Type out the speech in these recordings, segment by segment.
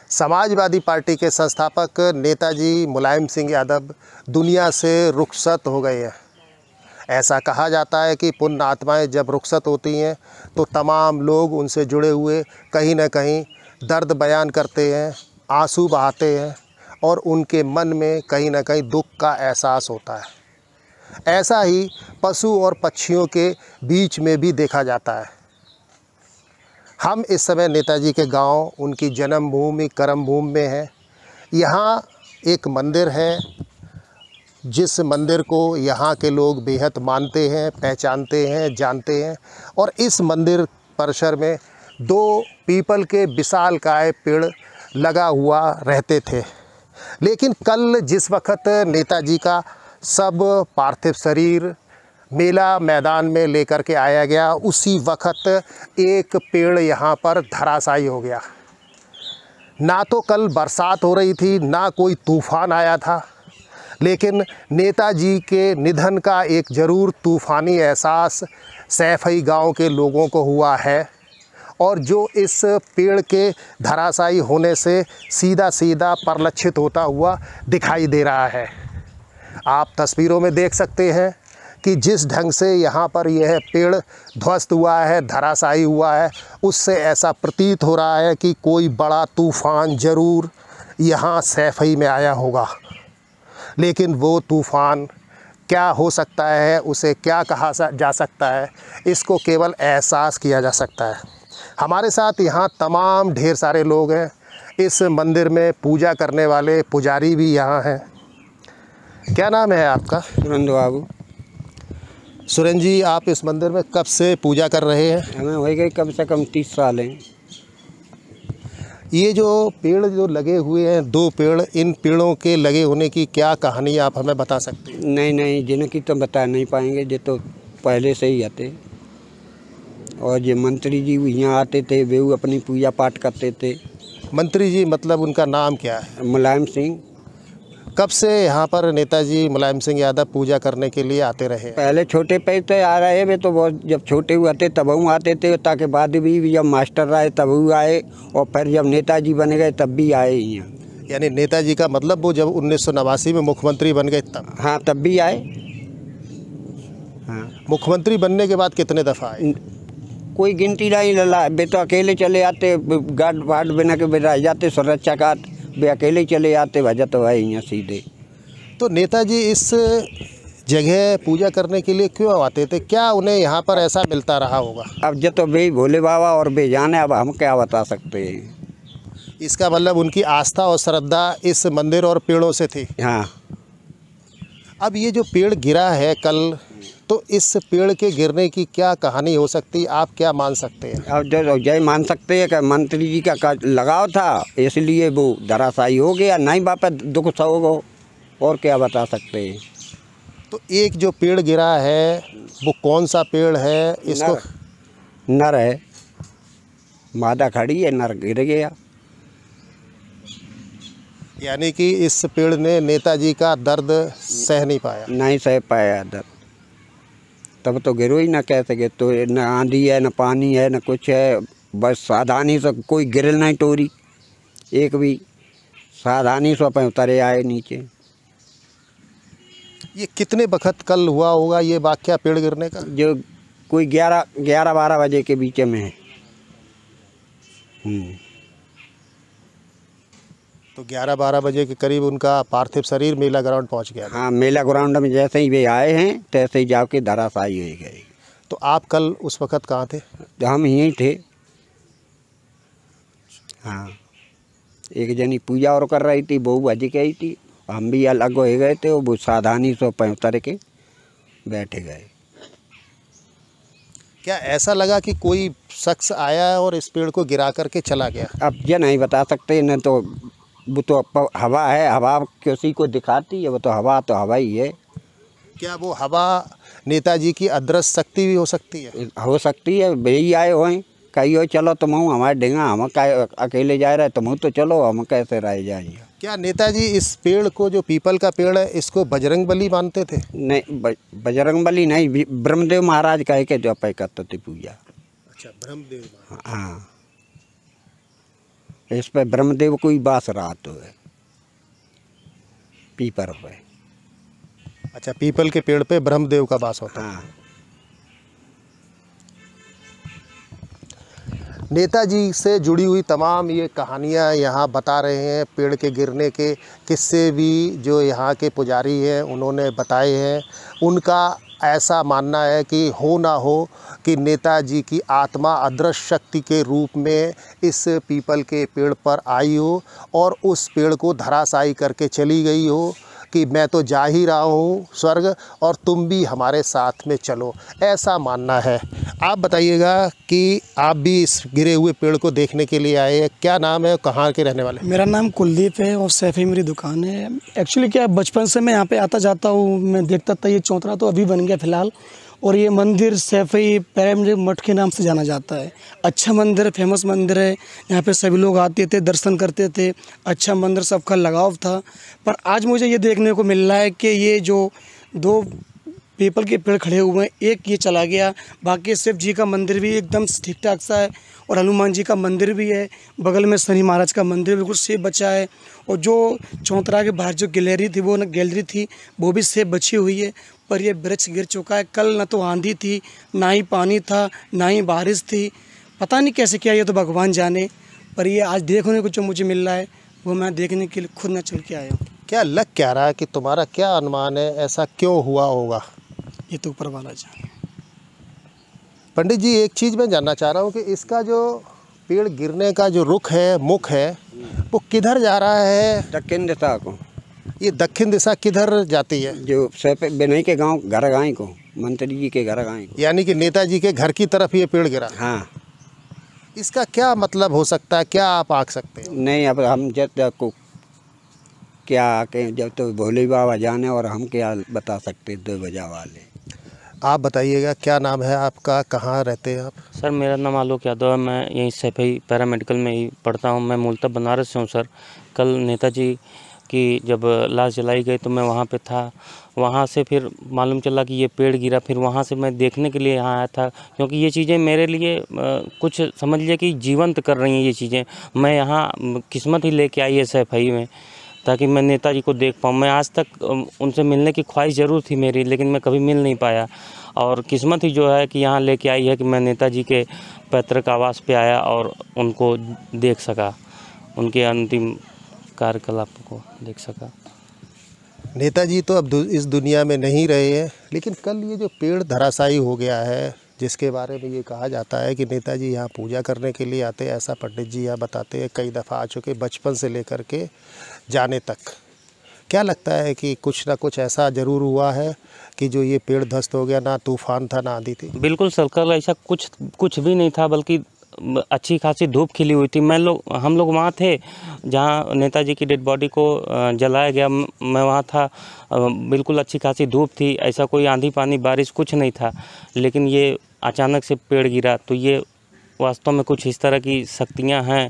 Samajwadi party के संस्थापक नेताजी मुलायम सिंह यादव दुनिया से रुखसत हो गए हैं। ऐसा कहा जाता है कि पुण्य आत्माएं जब रुखसत होती हैं तो तमाम लोग उनसे जुड़े हुए कहीं न कहीं दर्द बयान करते हैं, आंसू बहाते हैं और उनके मन में कहीं न कहीं दुख का एहसास होता है। ऐसा ही पशु और पक्षियों के बीच में भी देखा जाता है। हम इस समय नेताजी के गांव, उनकी जन्मभूमि कर्मभूमि में हैं। यहाँ एक मंदिर है जिस मंदिर को यहाँ के लोग बेहद मानते हैं, पहचानते हैं, जानते हैं और इस मंदिर परिसर में 2 पीपल के विशालकाय पेड़ लगा हुआ रहते थे। लेकिन कल जिस वक्त नेताजी का सब पार्थिव शरीर मेला मैदान में लेकर के आया गया, उसी वक्त एक पेड़ यहाँ पर धराशायी हो गया। ना तो कल बरसात हो रही थी, ना कोई तूफ़ान आया था, लेकिन नेताजी के निधन का एक ज़रूर तूफ़ानी एहसास सैफई गांव के लोगों को हुआ है और जो इस पेड़ के धराशायी होने से सीधा सीधा परिलक्षित होता हुआ दिखाई दे रहा है। आप तस्वीरों में देख सकते हैं कि जिस ढंग से यहाँ पर यह पेड़ ध्वस्त हुआ है, धराशायी हुआ है, उससे ऐसा प्रतीत हो रहा है कि कोई बड़ा तूफ़ान ज़रूर यहाँ सैफई में आया होगा। लेकिन वो तूफ़ान क्या हो सकता है, उसे क्या कहा जा सकता है, इसको केवल एहसास किया जा सकता है। हमारे साथ यहाँ तमाम ढेर सारे लोग हैं। इस मंदिर में पूजा करने वाले पुजारी भी यहाँ हैं। क्या नाम है आपका? सुरेंद्र बाबू। सुरेंद्र जी, आप इस मंदिर में कब से पूजा कर रहे हैं? हमें हो गई कम से कम 30 साल हैं। ये जो पेड़ जो लगे हुए हैं, 2 पेड़, इन पेड़ों के लगे होने की क्या कहानी आप हमें बता सकते हैं? नहीं, जिनकी तो बता नहीं पाएंगे, जो तो पहले से ही आते। और ये मंत्री जी यहाँ आते थे, वे अपनी पूजा पाठ करते थे। मंत्री जी मतलब उनका नाम क्या है? मुलायम सिंह। कब से यहाँ पर नेताजी मुलायम सिंह यादव पूजा करने के लिए आते रहे? पहले छोटे पे तो आ रहे वे, तो बहुत जब छोटे हुए थे तब वो आते थे, ताकि बाद भी जब मास्टर रहे तब वो आए और फिर जब नेताजी बन गए तब भी आए यहाँ। यानी नेताजी का मतलब वो जब 1989 में मुख्यमंत्री बन गए तब? हाँ, तब भी आए। हाँ, मुख्यमंत्री बनने के बाद कितने दफ़ा आए? कोई गिनती नहीं लला। वे तो अकेले चले आते, गार्ड वार्ड बना के वे रह जाते, सुरक्षा गार्ड वे अकेले चले आते, वजह तो है यहाँ सीधे। तो नेताजी इस जगह पूजा करने के लिए क्यों आते थे? क्या उन्हें यहाँ पर ऐसा मिलता रहा होगा? अब जब तो वे भोले बाबा और वे जाने, अब हम क्या बता सकते हैं। इसका मतलब उनकी आस्था और श्रद्धा इस मंदिर और पेड़ों से थी। हाँ। अब ये जो पेड़ गिरा है कल, तो इस पेड़ के गिरने की क्या कहानी हो सकती है? आप क्या मान सकते हैं? अब जो जय मान सकते हैं कि मंत्री जी का लगाव था, इसलिए वो धराशायी हो गया, नहीं वापस दुख होगा, और क्या बता सकते हैं। तो एक जो पेड़ गिरा है वो कौन सा पेड़ है? इसको नर है, मादा खड़ी है, नर गिर गया। यानी कि इस पेड़ ने नेताजी का दर्द सह नहीं पाया? नहीं सह पाया दर्द, तब तो गिरो ही ना कह सके। तो न आंधी है, न पानी है, न कुछ है, बस सावधानी से कोई गिरल नहीं टोरी, एक भी सावधानी से अपन उतरे आए नीचे। ये कितने वक्त कल हुआ होगा ये वाकया पेड़ गिरने का? जो कोई 11-12 बजे के बीच में है। तो 11-12 बजे के करीब उनका पार्थिव शरीर मेला ग्राउंड पहुंच गया? हाँ, मेला ग्राउंड में जैसे ही वे आए हैं तैसे ही जाके धराशायी हो गए। तो आप कल उस वक़्त कहाँ थे? तो हम यहीं थे। हाँ, एक जनी पूजा और कर रही थी, बहू भज गई थी, हम भी अलग हो गए थे, वो सावधानी से उतर के बैठ गए। क्या ऐसा लगा कि कोई शख्स आया और इस पेड़ को गिरा करके चला गया? अब ये नहीं बता सकते, न तो वो तो हवा है, हवा किसी को दिखाती है, वो तो हवा ही है। क्या वो हवा नेताजी की अदृश्य शक्ति भी हो सकती है? हो सकती है, वही आए हो, कही हो चलो तुम हमारे डेंगा, हम अकेले जा रहे, तुम तो चलो, हम कैसे रह जाएंगे। क्या नेताजी इस पेड़ को, जो पीपल का पेड़ है, इसको बजरंगबली मानते थे? नहीं, बजरंगबली नहीं, ब्रह्मदेव महाराज कह के जो अपन करते थे पूजा। अच्छा, ब्रह्मदेव। हाँ, इस पे ब्रह्मदेव को ही बास रहा तो है, पीपर पे। अच्छा, पीपल के पेड़ पे ब्रह्मदेव का वास होता है। हाँ। नेताजी से जुड़ी हुई तमाम ये कहानियाँ यहाँ बता रहे हैं। पेड़ के गिरने के किस्से भी जो यहाँ के पुजारी हैं उन्होंने बताए हैं। उनका ऐसा मानना है कि हो ना हो कि नेताजी की आत्मा अदृश्य शक्ति के रूप में इस पीपल के पेड़ पर आई हो और उस पेड़ को धराशायी करके चली गई हो कि मैं तो जा ही रहा हूँ स्वर्ग और तुम भी हमारे साथ में चलो, ऐसा मानना है। आप बताइएगा कि आप भी इस गिरे हुए पेड़ को देखने के लिए आए हैं। क्या नाम है, कहाँ के रहने वाले? मेरा नाम कुलदीप है और सैफी मेरी दुकान है। एक्चुअली क्या बचपन से मैं यहाँ पे आता जाता हूँ, मैं देखता था। ये चौतरा तो अभी बन गया फ़िलहाल, और ये मंदिर सैफी पिरामिड मठ के नाम से जाना जाता है। अच्छा मंदिर है, फेमस मंदिर है। यहाँ पे सभी लोग आते थे, दर्शन करते थे। अच्छा मंदिर, सबका लगाव था। पर आज मुझे ये देखने को मिल रहा है कि ये जो दो पीपल के पेड़ खड़े हुए हैं, एक ये चला गया, बाकी शिव जी का मंदिर भी एकदम ठीक ठाक सा है और हनुमान जी का मंदिर भी है। बगल में शनि महाराज का मंदिर बिल्कुल सेफ बचा है। और जो चौतरा के बाहर जो गैलरी थी, वो न गैलरी थी, वो भी सेफ बची हुई है। पर ये वृक्ष गिर चुका है। कल न तो आंधी थी, ना ही पानी था, ना ही बारिश थी। पता नहीं कैसे किया, ये तो भगवान जाने। पर ये आज देखने को जो मुझे मिल रहा है, वो मैं देखने के लिए खुद न चल के आया हूँ। क्या लग क्या रहा है कि तुम्हारा क्या अनुमान है, ऐसा क्यों हुआ होगा? ये तो ऊपर वाला जाने। पंडित जी, एक चीज़ मैं जानना चाह रहा हूँ कि इसका जो पेड़ गिरने का जो रुख है, मुख है, वो किधर जा रहा है? दक्षिण दिशा को। ये दक्षिण दिशा किधर जाती है? जो सैफे बेनई के गांव घर गाय को, मंत्री जी के घर गाय को। यानी कि नेताजी के घर की तरफ ये पेड़ गिरा। हाँ। इसका क्या मतलब हो सकता है, क्या आप आंक सकते हैं? नहीं, अब हम जब तक को क्या आके, जब तो भोले बाबा जाने, और हम क्या बता सकते 2 बजा वाले। आप बताइएगा, क्या नाम है आपका, कहाँ रहते हैं आप? सर, मेरा नाम आलोक यादव है। मैं यहीं सैफई पैरामेडिकल में ही पढ़ता हूँ। मैं मूलतः बनारस से हूँ सर। कल नेताजी की जब लाश जलाई गई तो मैं वहाँ पे था। वहाँ से फिर मालूम चला कि ये पेड़ गिरा। फिर वहाँ से मैं देखने के लिए यहाँ आया था, क्योंकि ये चीज़ें मेरे लिए कुछ समझ लीजिए कि जीवंत कर रही हैं ये चीज़ें। मैं यहाँ किस्मत ही लेके आई है सैफई में, ताकि मैं नेताजी को देख पाऊँ। मैं आज तक उनसे मिलने की ख्वाहिश ज़रूर थी मेरी, लेकिन मैं कभी मिल नहीं पाया। और किस्मत ही जो है कि यहाँ लेके आई है कि मैं नेताजी के पैतृक आवास पे आया और उनको देख सका, उनके अंतिम कार्यकलाप को देख सका। नेताजी तो अब इस दुनिया में नहीं रहे हैं, लेकिन कल ये जो पेड़ धराशायी हो गया है, जिसके बारे में ये कहा जाता है कि नेताजी यहाँ पूजा करने के लिए आते हैं, ऐसा पंडित जी यहाँ बताते हैं। कई दफ़ा आ चुके, बचपन से लेकर के जाने तक। क्या लगता है कि कुछ ना कुछ ऐसा ज़रूर हुआ है कि जो ये पेड़ ध्वस्त हो गया? ना तूफान था, ना आंधी थी। बिल्कुल सर, कल ऐसा कुछ भी नहीं था, बल्कि अच्छी खासी धूप खिली हुई थी। हम लोग वहाँ थे जहाँ नेताजी की डेड बॉडी को जलाया गया। मैं वहाँ था। बिल्कुल अच्छी खासी धूप थी, ऐसा कोई आंधी पानी बारिश कुछ नहीं था। लेकिन ये अचानक से पेड़ गिरा, तो ये वास्तव में कुछ इस तरह की शक्तियाँ हैं।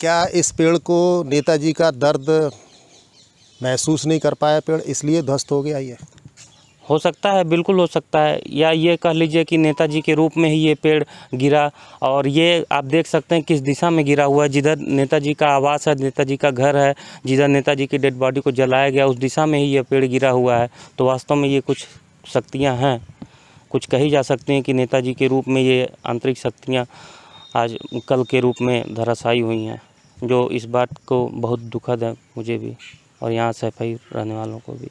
क्या इस पेड़ को नेताजी का दर्द महसूस नहीं कर पाया पेड़, इसलिए ध्वस्त हो गया ये? हो सकता है, बिल्कुल हो सकता है। या ये कह लीजिए कि नेताजी के रूप में ही ये पेड़ गिरा। और ये आप देख सकते हैं किस दिशा में गिरा हुआ है। जिधर नेताजी का आवास है, नेताजी का घर है, जिधर नेताजी की डेड बॉडी को जलाया गया, उस दिशा में ही ये पेड़ गिरा हुआ है। तो वास्तव में ये कुछ शक्तियाँ हैं, कुछ कही जा सकती हैं कि नेताजी के रूप में ये आंतरिक शक्तियाँ आज कल के रूप में धराशायी हुई हैं, जो इस बात को बहुत दुखद है मुझे भी और यहाँ सैफई रहने वालों को भी।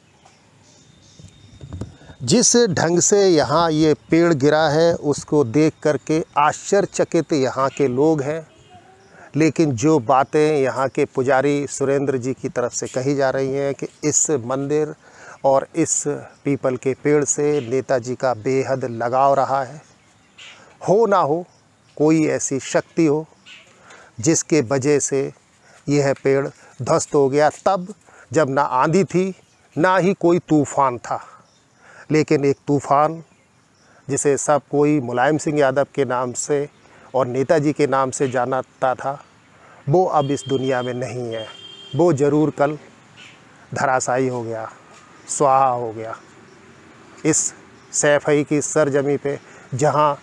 जिस ढंग से यहाँ ये पेड़ गिरा है उसको देख करके आश्चर्यचकित यहाँ के लोग हैं, लेकिन जो बातें यहाँ के पुजारी सुरेंद्र जी की तरफ से कही जा रही हैं कि इस मंदिर और इस पीपल के पेड़ से नेताजी का बेहद लगाव रहा है। हो ना हो कोई ऐसी शक्ति हो जिसके वजह से यह पेड़ ध्वस्त हो गया, तब जब ना आंधी थी ना ही कोई तूफ़ान था। लेकिन एक तूफ़ान जिसे सब कोई मुलायम सिंह यादव के नाम से और नेताजी के नाम से जानता था, वो अब इस दुनिया में नहीं है। वो ज़रूर कल धराशायी हो गया, स्वाहा हो गया। इस सैफई की सरजमी पे जहाँ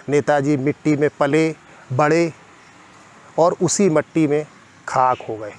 नेताजी मिट्टी में पले बड़े और उसी मिट्टी में खाक हो गए।